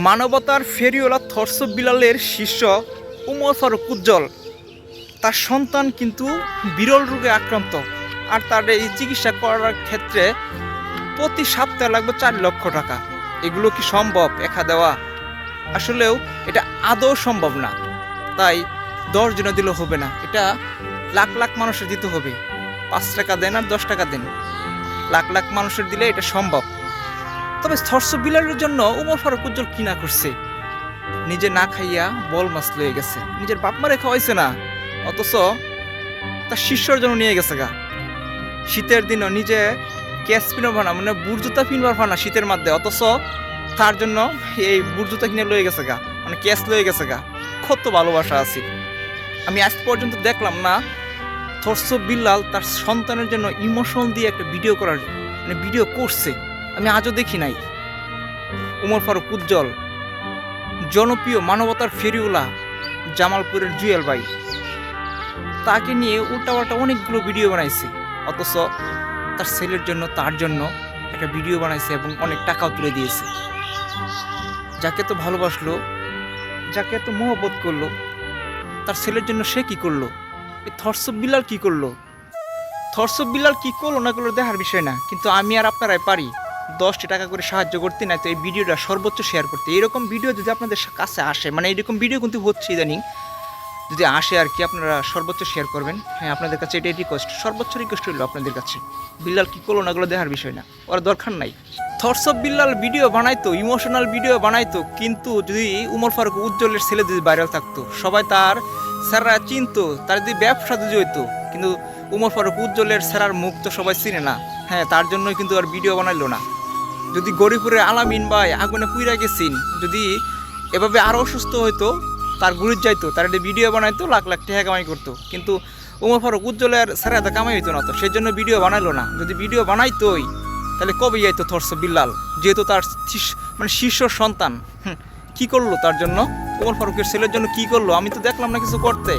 মানবতার ফেরিওয়ালা থরস বিলালের শিষ্য উমর ফারুক উজ্জ্বল, তার সন্তান কিন্তু বিরল রোগে আক্রান্ত, আর তার এই চিকিৎসা করার ক্ষেত্রে প্রতি সপ্তাহে লাগবে 4 লক্ষ টাকা। এগুলো কি সম্ভব একা দেওয়া? আসলেও এটা আদৌ সম্ভব না। তাই 10 জনে দিলেও হবে না, এটা লাখ লাখ মানুষের দিতে হবে। 5 টাকা দেন আর 10 টাকা দেন, লাখ লাখ মানুষের দিলে এটা সম্ভব। তবে থরস বিলালের জন্য উমর ফারুক উজ্জ্বল কি না করছে? নিজে না খাইয়া বল মাছ লয়ে গেছে, নিজের বাপ মারে খাওয়াইছে না, অথচ তার শিষ্যর জন্য নিয়ে গেছে গা। শীতের দিনও নিজে ক্যাশ পিনবার না, মানে বুটজুতা পিনবার না শীতের মধ্যে, অথচ তার জন্য এই বুটজুতা কিনে লয়ে গেছে গা, মানে ক্যাশ লয়ে গেছে গা। কত ভালোবাসা আছে। আমি আজ পর্যন্ত দেখলাম না থরস বিলাল তার সন্তানের জন্য ইমোশন দিয়ে একটা ভিডিও করার, মানে ভিডিও করছে। আমি আজও দেখি নাই। উমর ফারুক উজ্জ্বল জনপ্রিয় মানবতার ফেরিওয়ালা জামালপুরের জুয়েল ভাই, তাকে নিয়ে উল্টাপাল্টা অনেকগুলো ভিডিও বানাইছে, অথচ তার ছেলের জন্য তার জন্য একটা ভিডিও বানাইছে এবং অনেক টাকাও তুলে দিয়েছে। যাকে তো ভালোবাসলো, যাকে এত মহব্বত করলো, তার ছেলের জন্য সে কি করলো? এই থরস বিলাল কি করলো? থরস বিলাল কি করলো না করলো দেখার বিষয় না, কিন্তু আমি আর আপনারাই পারি 10 টাকা করে সাহায্য করতে, না তো এই ভিডিওটা সর্বোচ্চ শেয়ার করতে। এরকম ভিডিও যদি আপনাদের কাছে আসে, মানে এরকম ভিডিও কিন্তু হচ্ছে ইদানিং, যদি আসে আর কি, আপনারা সর্বোচ্চ শেয়ার করবেন। হ্যাঁ, আপনাদের কাছে এটাই রিকোয়েস্ট, সর্বোচ্চ রিকোয়েস্ট হইলো আপনাদের কাছে। বিল্লাল কি করলো না গুলো দেখার বিষয় না, ওর দরকার নাই। থরস বিল্লাল ভিডিও বানাইতো, ইমোশনাল ভিডিও বানাইতো, কিন্তু যদি উমর ফারুক উজ্জ্বলের ছেলে যদি ভাইরাল থাকতো, সবাই তার স্যাররা চিনতো, তার যদি ব্যবসা যদি হইতো, কিন্তু উমর ফারুক উজ্জ্বলের স্যারার মুখ তো সবাই চিনে না। হ্যাঁ, তার জন্যই কিন্তু আর ভিডিও বানাইলো না। যদি গরিপুরের আলামিন ভাই আগুনে পুইরা গেছিন, যদি এভাবে আরও অসুস্থ হইতো, তার গুরুত যাইতো, তার একটা ভিডিও বানাইতো, লাখ লাখ টাকা কামাই করতো, কিন্তু উমর ফারুক উজ্জ্বলের স্যার এত কামাই হইতো না, তো সেই জন্য ভিডিও বানাইলো না। যদি ভিডিও বানাইতোই তাহলে কবে যাইতো থরস বিল্লাল, যেহেতু তার মানে শীর্ষ সন্তান। কি করলো তার জন্য? উমর ফারুকের ছেলের জন্য কি করলো? আমি তো দেখলাম না কিছু করতে।